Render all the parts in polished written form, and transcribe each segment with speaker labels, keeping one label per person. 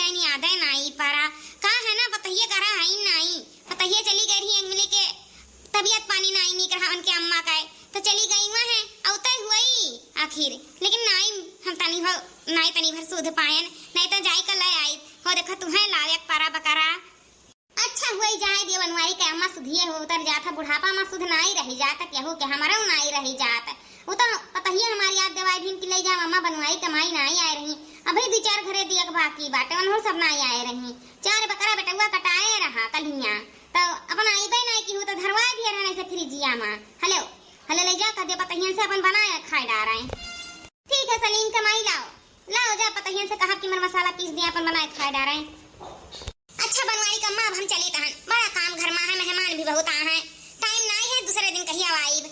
Speaker 1: गए नहीं आधे नाई पारा का है ना पतहिए करा है नहीं पतहिए चली गई रही मिले के तबीयत पानी नाई नहीं करा उनके अम्मा का तो चली गई वह है औते हुई आखिर लेकिन नाई हम तनी भर सुध पायन नहीं तो जाई कल आई हो देखो तुम्हें लावे पारा बकरा अच्छा हुई जाए दे बनवाई के अम्मा सुधिए हो उतर जाता बुढ़ापा में सुध नाई रही जाता केहू के हमारा नाई रही जाता वो तो पतहिए हमारी याद दवाई दिन की ले जा अम्मा बनवाई कमाई नाई आए रही अभी 2-4 घरे दिया बाकी बाटे उन्हों सब नाई आए रही 4 बकरा बेटुआ कटाए रहा कलिया तो अपन आई बे नहीं की हो तो धरवा दिया रहने से फ्रिजिया में हेलो हेलो ले जा कदे पतहियन से अपन बनाया खाई डाल रहे ठीक है सलीम कमाई लाओ जा पतहियन से कहा कि मर मसाला पीस दिया अपन बनाए खाई डाल रहे अच्छा बनवाई का अम्मा अब हम चले तहन बड़ा काम घर में है मेहमान भी बहुत आ है टाइम नहीं है दूसरे दिन कहिया आईब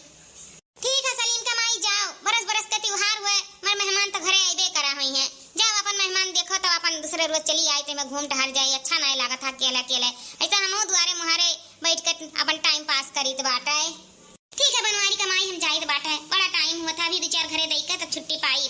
Speaker 1: ठीक है सलीम कमाई जाओ बरस बरस के त्योहार हुए मर मेहमान तो घरे आइबे करा हुई है जाओ अपन मेहमान देखो तो अपन दूसरे रोज चली आई ते में घूम टहल जाई अच्छा नहीं लगा था अकेले अकेले ऐसा हम दुआरे मुहारे बैठ कर अपन टाइम पास करी तो बाटा है ठीक है बनवारी कमाई हम जाई तो बाटा है बड़ा टाइम हुआ था अभी 2-4 घरे देख के तो छुट्टी पाई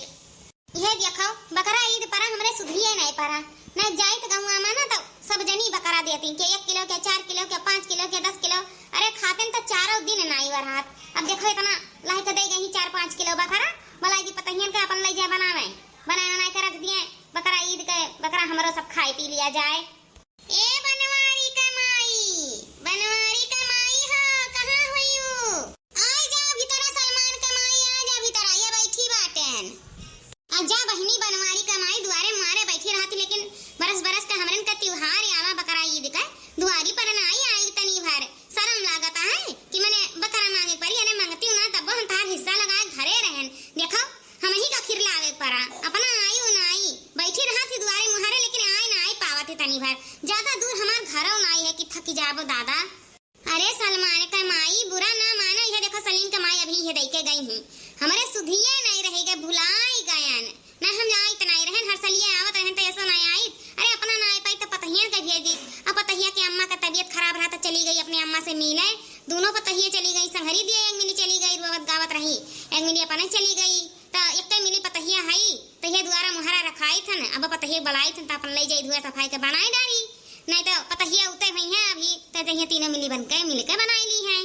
Speaker 1: ये देखो बकरा ईद पर हमरे सुधिए नहीं परा न जाई तो गहुआ में ना तो सब जनी बकरा देती के 1 किलो के 4 किलो के 5 किलो के 10 किलो अरे खाते तो चारों दिन नाई वरात अब देखो इतना लाई के दे गई 4-5 किलो बकरा मलाई की पतहियन के अपन ले जा बनावे बनाए के रख दिए बकरा ईद के बकरा हमरो सब खाई पी लिया जाए ए बनवारी कमाई हो कहां होइयो आ जा भीतर सलमान कमाई आ जा भीतर ये बैठी बाटेन आजा बहिनी बनवारी कमाई दुआरे मारे बैठी रहती लेकिन बरस बरस का हमरन का त्योहार आवा बकरा ईद का दुआरी पर ना आई तनी भर शर्म लागता है कि मैंने बकरा मांगे पड़ी अरे मांगती हूं ना तब हम तार हिस्सा लगाए घरे रहन देखो हम ही का खीर लावे पड़ा अपना आई हो ना आई बैठी रहती दुआरे मुहारे लेकिन आए ना आई पावत तनी भर ज्यादा दूर हमार घरों ना आई है कि थक जाबो दादा अरे सलमान कमाई बुरा ना माना ये देखो सलीम कमाई अभी ये देके गई हूं हमारे सुधिए नहीं रहेगा भुलाई गयन ना हम आई त नहीं रहन हर सलिए आवत रहन त ऐसा नहीं आई अरे अपना ना आई पाई त पतहिया के भेज दी अब पतहिया के अम्मा का तबीयत खराब रहा त चली गई अपने अम्मा से मिले दोनों पतहिए चली गई संहरी दिए एक मिली चली गई रोवत गावत रही एक मिली अपने चली गई त एक मिली पतहिया हई त ये द्वारा मुहरा रखाई थन अब पतहिए बलाई थन त अपन ले जाई धुआ सफाई के बनाई डाली नहीं तो पतहिया उते हुई है अभी त जहिया तीनों मिली बन के मिल के बनाई ली है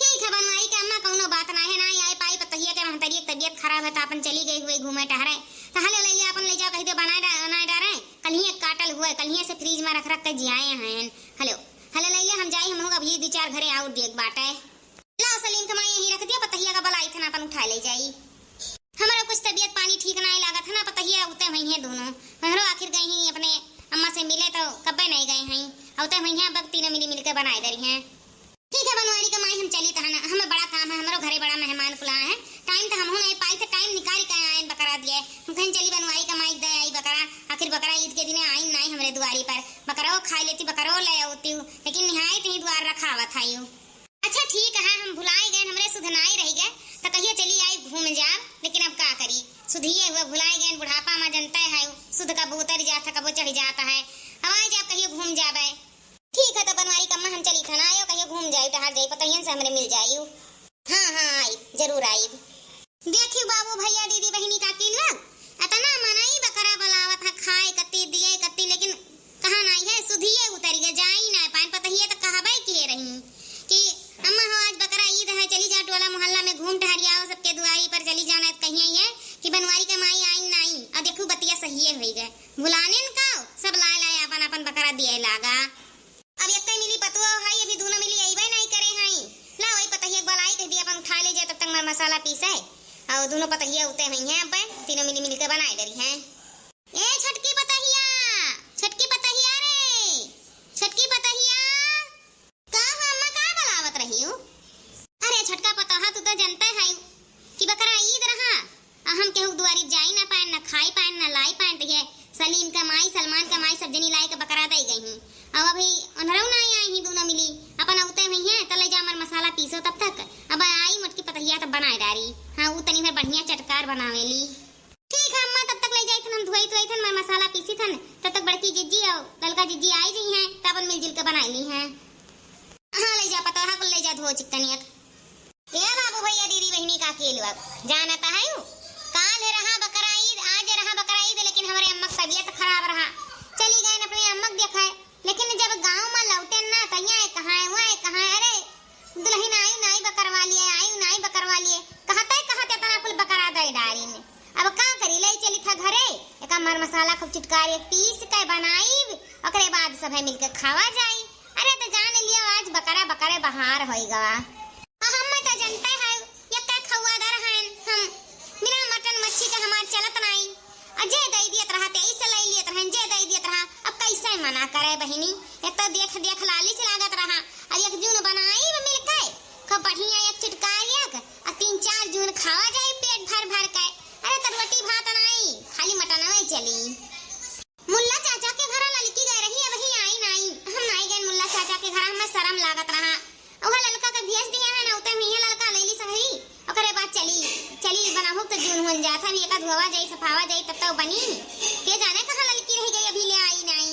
Speaker 1: ठीक है बनवाई के अम्मा कोनो बात ना है ना आई पाई पतहिया के महतरी तबीयत खराब है त अपन चली गई हुई घूमे टहरे त हले ले लिया अपन ले जा कह दे बनाए डारे कलिए काटल हुए कलिए से फ्रिज में रख के जियाए हैं हेलो हले ले लिया हम जाई हम अभी 2-4 घरे आउट देख बाटे लाओ सलीम कमाई यही रख दिया पतहिया का बलाई थना अपन उठा ले जाई हमारा कुछ तबीयत पानी ठीक नहीं लगा था ना पतहिया उते हुई है दोनों हरो आखिर गई हैं अपने अम्मा से मिले तो कब्बे नहीं गए हैं उते हुई हैं अब तीनों मिली मिलकर बनाई दे रही हैं ठीक है बनवारी कमाई हम चली तहना हमें बड़ा काम है हमारो घरे बड़ा मेहमान खुला है टाइम तो हम हो नहीं पाई थे टाइम निकाल के आए बकरा दिए हम कहीं चली बनवारी कमाई दे आई बकरा आखिर बकरा ईद के दिन आई नहीं हमरे दुआरी पर बकरा खा लेती बकरा ले आती हूँ लेकिन निहायत ही द्वार रखावा था यू अच्छा ठीक है हम भुलाई गए हमरे सुधनाई रह गए तो कहिए चली आई घूम जा लेकिन अब क्या करी सुधिए हुए भुलाई गए बुढ़ापा में जनता है सुध का उतर जाता कबो चढ़ जाता है हवाई जा कहिए घूम जावे ठीक है तो बनवारी कम्मा हम चली थाना आयो कहिए घूम जाई टहल जाई पतहियन से हमरे मिल जाई हां आई जरूर आई देखियो बाबू भैया दीदी बहिनी का की लग इतना मनाई बकरा बलावत है खाए कत्ती दिए कत्ती लेकिन कहां नहीं है सुधिए उतर गए जाई ना पान पतहिए तो कहबै के रही कि अम्मा हो आज बकरा ईद है चली जा टोला मोहल्ला में घूम टहरियाओ सबके दुआरी पर चली जाना कहिए ये कि बनवारी कमाई आई नहीं आ देखो बतिया सही है होई गए भुलाने न का सब लाए अपन अपन बकरा दिए लागा अब एक मिली पतुआ है अभी दोनों मिली आईबे नहीं करे हैं ला वही पतहिया बलाई कह दिया अपन उठा ले जाए तब तक मर मसाला पीसे और दोनों पतहिया उते हुई हैं अब तीनों मिली मिलकर बनाई डरी हैं ए छटकी पतहिया रे छटकी पतहिया का अम्मा का बलावत रही हो अरे छटका पतहा तू तो जानता है कि बकरा ईद रहा हम केहू दुआरी जाई ना पाए ना खाई पाए ना लाई पाए तो ये सलीम कमाई सलमान कमाई सब जनी लाई के बकरा दे गई हूं अब अभी अनरौ ना आई ही दोनों मिली अपन उते हुई हैं तले जा मर मसाला पीसो तब तक अब आई मोटकी पतहिया तब बनाई डारी हां उ तनी में बढ़िया चटकार बनावेली ठीक है अम्मा तब तक ले जाई थन हम धोई थन मर मसाला पीसी थन तब तक बड़की जिज्जी और ललका जिज्जी आई गई हैं तब अपन मिलजुल के बनाई ली हैं हां ले जा पतोहा को ले जा धो चिकनिया ये बाबू भैया दीदी बहिनी का केलवा जानता है काल रहा बकरा ईद आज रहा बकरा ईद लेकिन हमारे अम्मा की तबीयत खराब रहा चली गए अपने अम्मा के देखा है, लेकिन जब गांव में लौटे ना तैया कहां है वह कहां है, अरे दुल्हन आई नाई बकरवा लिए, आई नाई बकरवा लिए, कहते तना कुल बकरा दे डारी में। अब का करी ले चली था घरे, एक मर मसाला खूब चिटकार एक पीस के बनाई, ओकरे बाद सब मिलके खावा जाई। अरे तो जान लियो आज बकरा बकरे बहार होई गवा। हम तो जनता है ये का खवादार हैं हम, बिना मटन मच्छी के हमार चलत नहीं। अजय दई दियत रहा ते ऐसे ले लियत रहन, जे दई दियत रहा, अब कैसे मना करे बहिनी। एक तो देख देख लालिच लागत रहा, और एक जून बनाई मिलके खूब बढ़िया एक चिटकारिया के और 3-4 जून खावा जाए पेट भर भर के। अरे तो रोटी भात नहीं, खाली मटन में चली। मुल्ला चाचा के घर लड़की गए रही, वही आई नहीं, हम नहीं गए मुल्ला चाचा के घर, हमें शर्म लागत रहा। ओह लड़का के भेज दिया है ना, उते में ये लड़का लेली सही, ओकरे बाद चली बनाहु तो जून होन जाता भी, एका धोवा जाई सफावा जाई तब तो बनी। के जाने कहां लड़की रह गई, अभी ले आई नहीं।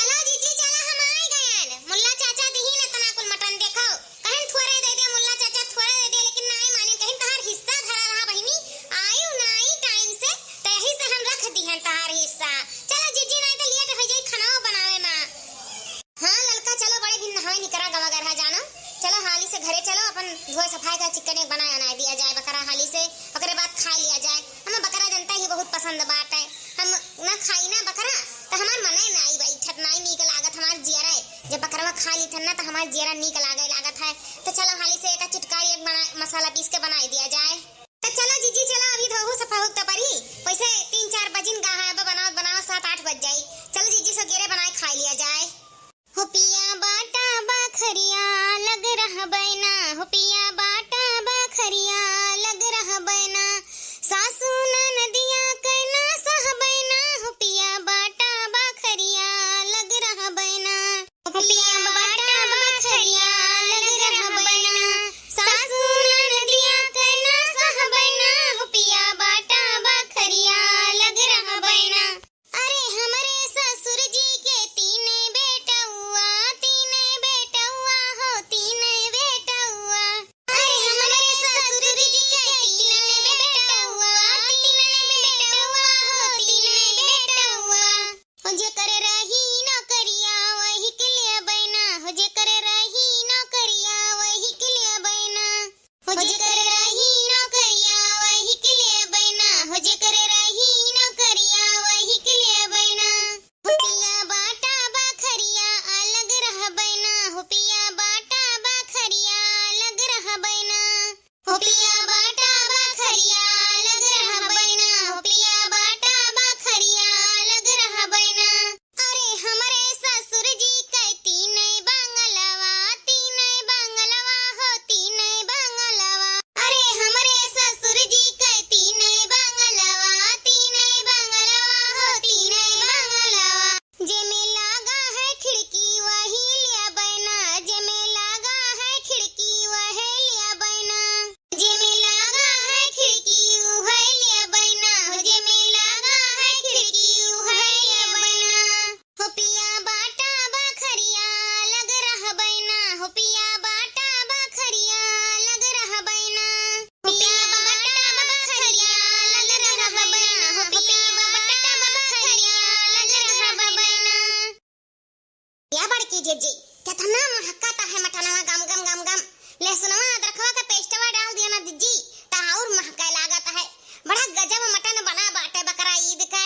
Speaker 1: चलो जीजी चलो हम आ गए। मुल्ला चाचा दही ना तना कुल मटन देखो, कहीं थोड़े दे दे मुल्ला चाचा, थोड़े दे दे, लेकिन नहीं माने, कहीं तहार हिस्सा धरा रहा बहिनी, आयु नहीं टाइम से, तो यही से हम रख दी हैं तहार हिस्सा। चलो जीजी नहीं तो लेट हो जाई खाना बनावे में। हां लड़का चलो बड़े दिन नहाए निकरा गवा गरहा जानो, चलो हाली से घरे चलो, अपन धोए सफाई का चिकन एक बनाया ना दिया जाए बकरा हाली से, ओकरे बाद खा लिया जाए। हमें बकरा जनता ही बहुत पसंद बात है, हम ना खाई ना बकरा तो हमार मने नहीं बैठत नहीं नीक लागत हमार जियरा, जब बकरा खा ली थन ना तो हमार जियरा नीक लागत है। तो चलो हाली से एक चिटकारी एक बना मसाला पीस के बनाई दिया जाए। तो चलो जीजी चलो, अभी धोहू सफा तो परी पैसे 3-4 बजिन का है, बनाओ 7-8 बज जाई। चलो जीजी से गेरे बनाए खा लिया जाए। हो पिया बाटा बाखरिया लग रहा बैना, हो पिया बाटा बाखरिया लग रहा बैना, सासू नदिया कहना सह बैना, हो पिया बाटा बाखरिया लग रहा बैना, हो पिया बाटा बाखरिया लग रहा बैना, सासू नदिया कहना सह बैना, हो पिया बाटा बाखरिया लग रहा बैना। अरे हमारे ससुर जी के तीने बेटा हुआ हो, तीने बेटा हुआ। अरे हमारे ससुर जी के तीने बेटा हुआ हो, तीने बेटा हुआ। हो जे करे रही नौकरिया वही के लिए बैना, हो जे करे रही नौकरिया वही के लिए बैना, हो जे करे रही नौकरिया वही के लिए बैना, हो जे करे रही नौकरिया वही के लिए बैना। हो पिया बाटा बाखरिया अलग रह बैना, हो पिया बाटा बाखरिया अलग रह बैना, हो पिया बाटा बाखरिया अलग रह बैना, हो पिया बाटा बाखरिया अलग रह बैना। अरे हमारे ससुर जी के तीने बांगलवा हो, तीने बांगलवा। अरे हमारे ससुर जी के तीने बांगलवा हो, तीने बांगलवा। जे में लागा है खिड़की वही लिया बैना, जे में लागा है खिड़की वही लिया बैना, जे में लागा है खिड़की वही लिया बैना, जे में लागा है खिड़की वही लिया बैना। हो पिया बाटा बाखरिया लग रहा बैना, हो पिया बाटा बाखरिया लग रहा बैना, हो पिया बाटा बाखरिया लग रहा बैना, हो पिया बाटा बाखरिया लग रहा बैना। या बड़की जीजी कितना महकता है मटनवा, गम गम गम गम, लहसुनवा अदरकवा का पेस्टवा डाल दिया ना जीजी ता और महके लागत है। बड़ा गजब मटन बना बाटे बकरा ईद का।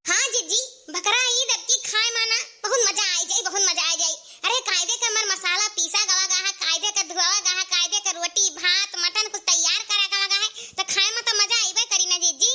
Speaker 1: हां जीजी बकरा ईद अब की खाए माना बहुत मजा आई जाई, बहुत मजा आई जाई। अरे कायदे का मर मसाला पीसा गवा गा है, कायदे का धुआवा गा है, कायदे का रोटी भात मटन कुछ तैयार करा गवा गा है, तो खाए में तो मजा आईबे करी ना जीजी।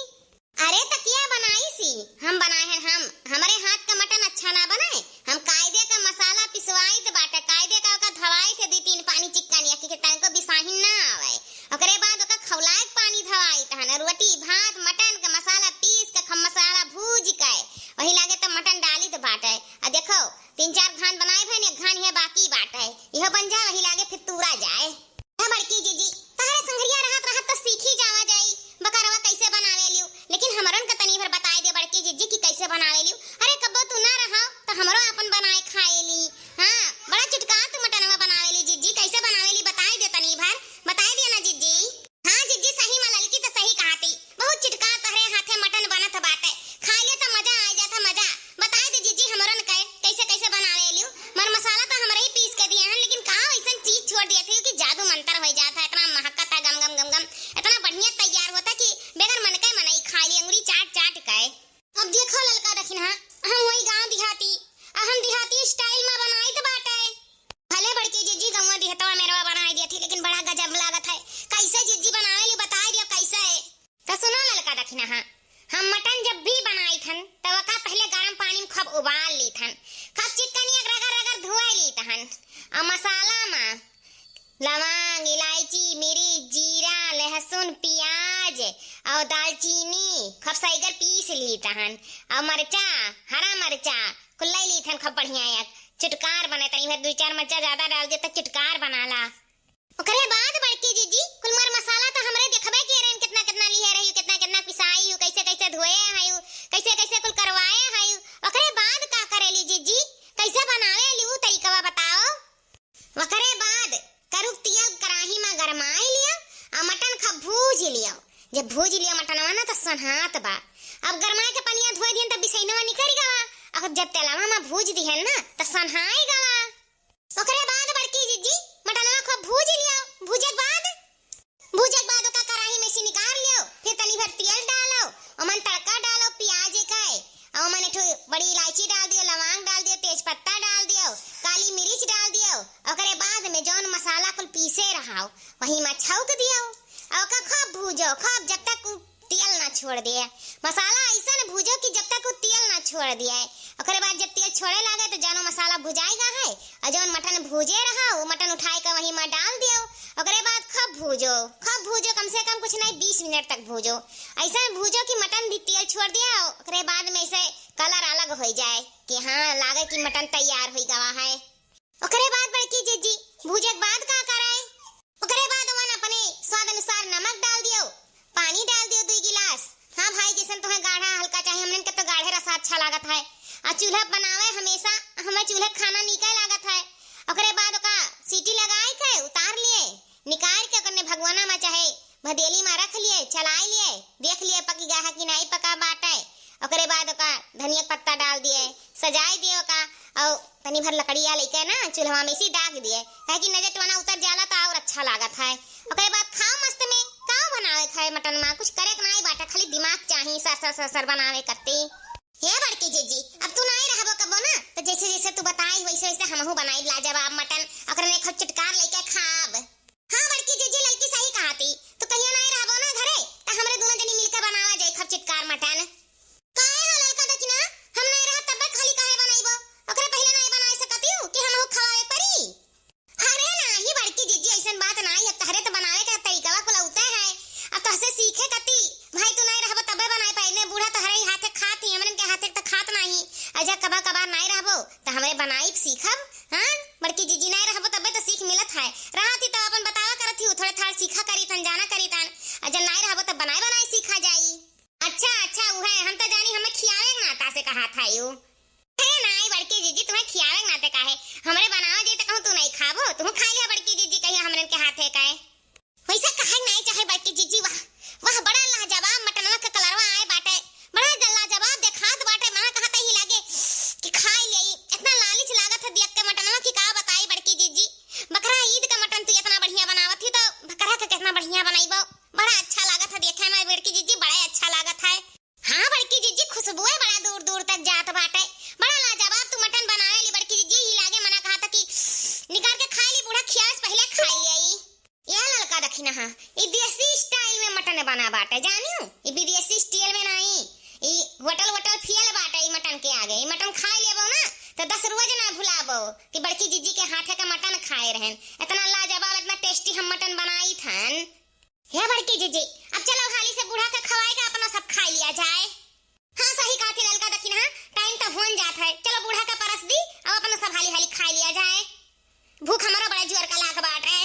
Speaker 1: अरे तकिया बनाई सी हम बनाए हैं, हम हमारे हाथ का मटन अच्छा ना बनाए, हम कायदे का मसाला पिसवाई थे बाटे, कायदे का धवाई थे 2-3 पानी चिकन या कि तन को बिसाहिन ना आवे, ओकरे बाद ओका खौलाए पानी धवाई तहन रोटी भात मटन का मसाला पीस के खम मसाला भूज के वही लागे तो मटन डाली तो बाटे। आ देखो 3-4 घान बनाए भैन, एक घान है बाकी बाटे, यह बन जा वही लागे फिर तूरा जाए। है बड़की जीजी तारे संघरिया रहत तो सीखी जावा जाई बकरवा कैसे बनावे लियो, लेकिन हमरन का तनी भर बताए दे बड़की जीजी की कैसे बनावे लियो। अरे कब्बो तू ना रहा तो हमरो अपन बनाए खाएली। हां बड़ा चुटका तू मटनवा बनावेली जीजी, कैसे बनावेली बताए दे तनी भर, बताए दे ना जीजी। हां जीजी सही में ललकी तो सही कहती, बहुत चुटका तहरे हाथे मटन बनत बाटे, खाए ले तो मजा आ जाता मजा, बताए दे जीजी हमरन अब चिकनिया रगड़ रगड़ धोए ली तहन आ मसाला में लवंग इलायची मिर्च जीरा लहसुन प्याज और दालचीनी खूब सहीगर पीस ली तहन और मरचा हरा मरचा कुल ली थन खूब बढ़िया एक चुटकार बने तनी में 2-4 मरचा ज्यादा डाल दे त चुटकार बनाला ओकरे बाद बड़की जीजी कुल मर मसाला तो हमरे देखबे के रेन कितना कितना लिए रही कितना कितना पिसाई हु कैसे कैसे धोए हयु कैसे कैसे कुल करवाए हयु ओकरे बाद का करेली जीजी कैसे बनावे लिउ तरीका बताओ ओकरे बाद करू तेल कढ़ाई में गरमाई लिया आ मटन खा भूज लिया जब भूज लिया मटनवा ना तो सनहात बा अब गरमा के पनिया धोए दिन त बिसैनवा निकल गवा अब जब तेलवा में भूज दिहन ना तो सनहाई गवा ओकरे बाद बड़की जीजी मटनवा को भूज लिया भूजे के बाद ओका कढ़ाई में से निकाल लियो फिर तनी भर तेल डालो ओमन तड़का डालो प्याज के और मैंने ठो बड़ी इलायची डाल दियो लवंग डाल दियो तेज पत्ता डाल दियो काली मिर्च डाल दियो ओकरे बाद में जौन मसाला कुल पीसे रहाओ वही में छौक दियो और ओका खूब भूजो खूब जब तक तेल ना छोड़ दिए मसाला ऐसा न भूजो कि जब तक तेल ना छोड़ दिए ओकरे बाद जब तेल छोड़े लगे तो जौन मसाला भुजाएगा है और जौन मटन भूजे रहा वो मटन उठाए के वही में डाल दियो ओकरे बाद खूब भूजो कम से कम कुछ नहीं 20 मिनट तक भूजो ऐसा भूजो कि मटन भी तेल छोड़ दिया ओकरे बाद में ऐसे कलर अलग हो जाए कि हाँ लागे कि मटन तैयार हो गवा है ओकरे बाद बड़की जीजी भूजे के बाद का करे ओकरे बाद वन अपने स्वाद अनुसार नमक डाल दियो पानी डाल दियो 2 गिलास हाँ भाई जैसन तुम्हें गाढ़ा हल्का चाहिए हमने के तो गाढ़े रसा अच्छा लागत है आ चूल्हा बनावे हमेशा हमें चूल्हे खाना निकल लागत है ओकरे बाद ओका सीटी लगाए के उतार लिए निकाल के करने भगवाना में चाहे भदेली में रख लिए चलाए लिए देख लिए पकी गा है कि नहीं पका बाटे ओकरे बाद ओका धनिया पत्ता डाल दिए सजाए दिए ओका और तनी भर लकड़िया लेके ना चूल्हा में से दाग दिए है कि नजर टवाना उतर जाला तो और अच्छा लागत है ओकरे बाद खाओ मस्त में काव बनावे खाए मटन में कुछ करे के नहीं बाटे खाली दिमाग चाहिए सर बनावे करती हे बड़की जीजी अब तू नहीं रहबो कबो ना तो जैसे जैसे तू बताई वैसे वैसे हमहू बनाई लाजवाब मटन ओकरे में खूब चटकार लेके खाब हां बड़की जीजी लड़की सही कहाती तो कहियो नहीं रहबो ना घरे तो हमरे दोनों जनी मिलके बनावा जाई खूब चटकार मटन काहे हो लड़का दकिना हम नहीं रह तब खाली काहे बनाइबो ओकरे पहले नहीं बनाई सकती हूं कि हमहू खवावे परी अरे नहीं बड़की जीजी ऐसन बात नहीं है तहरे तो बनावे का तरीका को लौते है अब तो से सीखे कती भाई तू नहीं रहबो तबे बनाई पाइने बूढ़ा तो हरे हाथे खाती हमन के हाथे तो खात नहीं अजा कबा कबा नहीं रहबो तो हमरे बनाई सीखब हां बड़की जीजी नहीं रहबो तबे तो सीख मिलत है रहती तो अपन बतावा करत ही थोड़े थाड़ सीखा करी तन जाना करी तन अजा नहीं रहबो तो बनाई सीखा जाई अच्छा उहे हम तो जानी हमें खियावे नाता से कहा था यू हे नहीं बड़की जीजी तुम्हें खियावे नाते काहे हमरे बनावा जे तो कहूं तू नहीं खाबो तुम खा लिया बड़की जीजी कहियो हमरे के हाथे काहे वैसा कहे नहीं चाहे बड़की जीजी वाह बड़ा लाजवाब मटनवा के कलरवा आए बाटे बड़ा लाजवाब देखात बाटे मना कहता ही लागे कि खाई लेई इतना लालिच लागत है देख के मटनवा की का बताई बड़की जीजी बकरा ईद का मटन तू इतना बढ़िया बनावत थी तो बकरा का कितना बढ़िया बनाईबो बड़ा अच्छा लागत है देखे में बड़की जीजी बड़ा अच्छा लागत है हां बड़की जीजी खुशबू है बड़ा दूर दूर तक जात बाटे बड़ा लाजवाब तू मटन बनाए ली बड़की जीजी ही लागे मना कहा था कि निकाल के खाई ली बूढ़ा खियास पहले खाई लेई ये लड़का दखी ना ये देसी स्टाइल में मटन बना बाटे जानियो ये विदेशी स्टाइल में नहीं ये होटल फियल बाटे ये मटन के आगे ये मटन खा लेबो ना तो 10 रोज ना भुलाबो कि बड़की जीजी के हाथे का मटन खाए रहन इतना लाजवाब इतना टेस्टी हम मटन बनाई थन हे बड़की जीजी अब चलो हाली से बूढ़ा के खवाएगा अपना सब खा लिया जाए हां सही कहा थी लड़का दखी ना टाइम तो होन जात है चलो बूढ़ा का परस दी अब अपना सब हाली खा लिया जाए भूख हमारा बड़ा जोर का लाग बाटे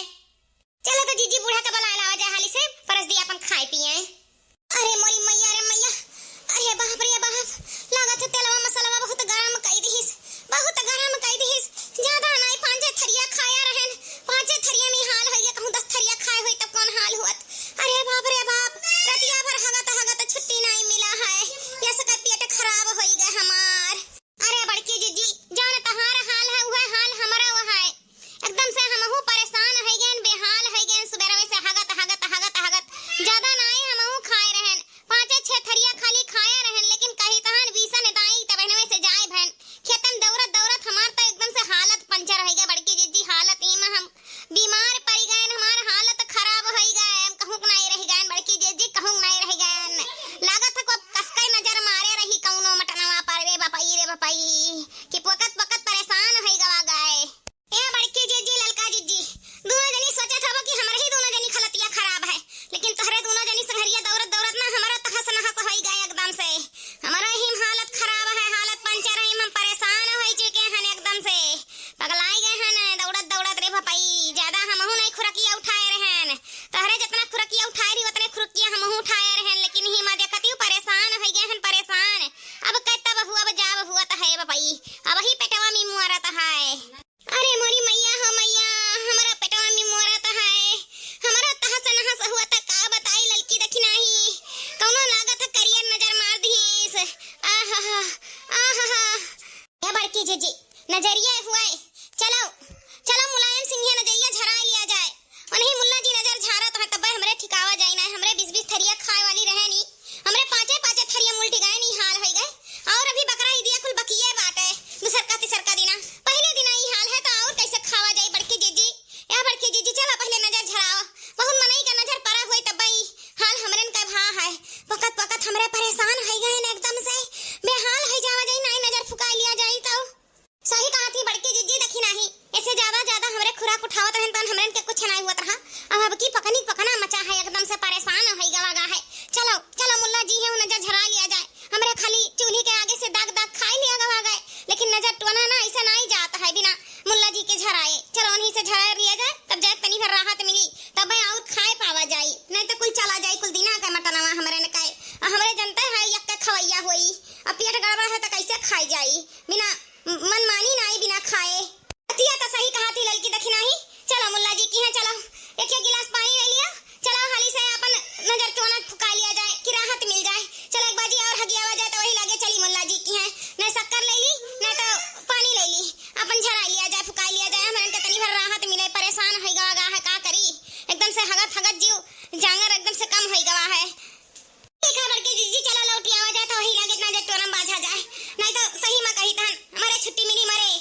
Speaker 1: चलो तो जीजी बूढ़ा का बुला लावा जाए हाली से परस दी अपन खाए पिए अरे मोरी मैया अरे बाप रे बाप लागत है तेलवा मसाला बहुत गरम कई दिस ज्यादा नहीं 5 थरिया खाया रहन 5 थरिया में हाल होई कहूं 10 थरिया खाए होई तब कौन हाल होत अरे बाप रे बाप रतिया भर हगत छुट्टी नहीं मिला है ये सका पेट खराब होई गए हमार अरे बड़की जीजी जान तहार हाल है वह हाल हमारा वह है एकदम से हमहू परेशान है गन बेहाल है गन सुबेरवे से हगत ज्यादा नहीं हमहू पगलाई गए हैं दौड़त दौड़त रे भपाई। ज्यादा हमहू नहीं खुरकिया उठाए रहन, तहरे जितना खुरकिया उठाए रही उतने खुरकिया हमहू उठाए रहन, लेकिन हिमा देखती परेशान हो गए हैं परेशान। अब कहता बहू अब जा बहू त है भपाई, अब ही पेटवा में मुआरत है। अरे मोरी मैया हो मैया, हमारा पेटवा में मुआरत है, हमारा तहस नहस हुआ त का बताई ललकी देखी नहीं, कौनो लागत करियर नजर मार दीस। आहा आहा ये बड़की जीजी नजरिया हुआ, चलो चलो मुलायम सिंह नजरिया झरा लिया जाए। और नहीं मुल्ला जी नजर झारत है तब हमरे ठिकावा जाई ना, हमरे 20-20 थरिया खाए वाली रहे नी, हमरे 5-5 थरिया मुल्टी गए नी, हाल हो गए। और अभी बकरा ही दिया कुल बकिए बाटे, दूसर का तीसर का दिना पहले दिन ही हाल है तो और कैसे खावा जाए बड़की जीजी। या बड़की जीजी चलो पहले नजर झराओ, बहुत मनई का नजर पड़ा हुई तब हाल हमरन का भा है। वक्त वक्त हमरे परेशान हो गए ना, एकदम से बेहाल हो जावा जाई ना, नजर फुका लिया जाई तो सही कहा थी बड़की जीजी देखी नहीं, ऐसे ज्यादा हमरे खुराक उठावत रहन तन हमरन के कुछ नहीं हुआ रहा। अब की पकना मचा है, एकदम से परेशान हो गवा है। चलो चलो मुल्ला जी है नजर झरा लिया जाए, हमरे खाली चूल्हे के आगे से दाग दाग खाई लिया गवा गए, लेकिन नजर टोना ना ऐसा नहीं जाता है बिना मुल्ला जी के झराए। चलो उन्हीं से झरा लिया जाए, तब जाए तनी भर राहत मिली, तब और खाए पावा जाई, नहीं तो कुल चला जाए कुल दिना का मटनवा हमरे ने काए। हमरे जनता है यक्का खवैया होई, अब पेट गड़बड़ है तो कैसे खाई जाई, बिना मनमानी नहीं बिना खाए। अतिया तो सही कहा थी ललकी देखी नहीं। चलो मुल्ला जी की है, चलो एक गिलास पानी ले लिया, चलो हाली से अपन नजर टोना फुका लिया जाए कि राहत मिल जाए। चलो एक बाजी और हगी आवा जाए तो वही लगे चली मुल्ला जी की है, न शक्कर ले ली न तो पानी ले ली, अपन झरा लिया जाए फुका लिया जाए, हमारे के तनी भर राहत मिले। परेशान हो गवा है का करी, एकदम से हगत जीव जांगर एकदम से कम हो गवा है। खबर के जीजी चलो लौटी आवा जाए तो वही लगे नजर टोना बाझा जाए, नहीं तो सही में कही तन हमारे छुट्टी मिली मरे।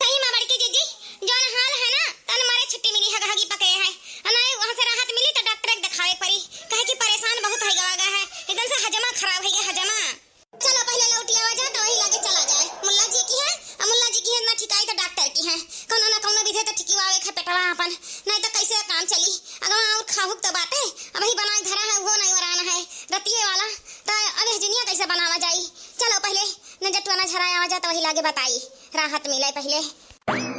Speaker 1: सही में बड़की जीजी जोन हाल है ना तन मारे छुट्टी मिली हगी पके है, नहीं वहां से राहत मिली तो डॉक्टर के दिखावे पड़ी, कहे कि परेशान बहुत हो गया है, एकदम से हजमा खराब हो गया हजमा। चलो पहले लौटी आवा जाए तो वही लगे चला जाए, मुल्ला जी की है, मुल्ला जी की है ना ठिकाई तो डॉक्टर की है, कोनो ना कोनो विधि तो ठिकीवावे खा पेटवा अपन, नहीं तो कैसे काम चली। अगर और खाहुक तो बाटे अब ही बनाए धरा है वो नहीं वराना है रतिये वाला, तो अबे दुनिया कैसे बनावा जाई। चलो पहले नजर टोना झराया आवा जाए तो वही लागे बताई, राहत मिले पहले।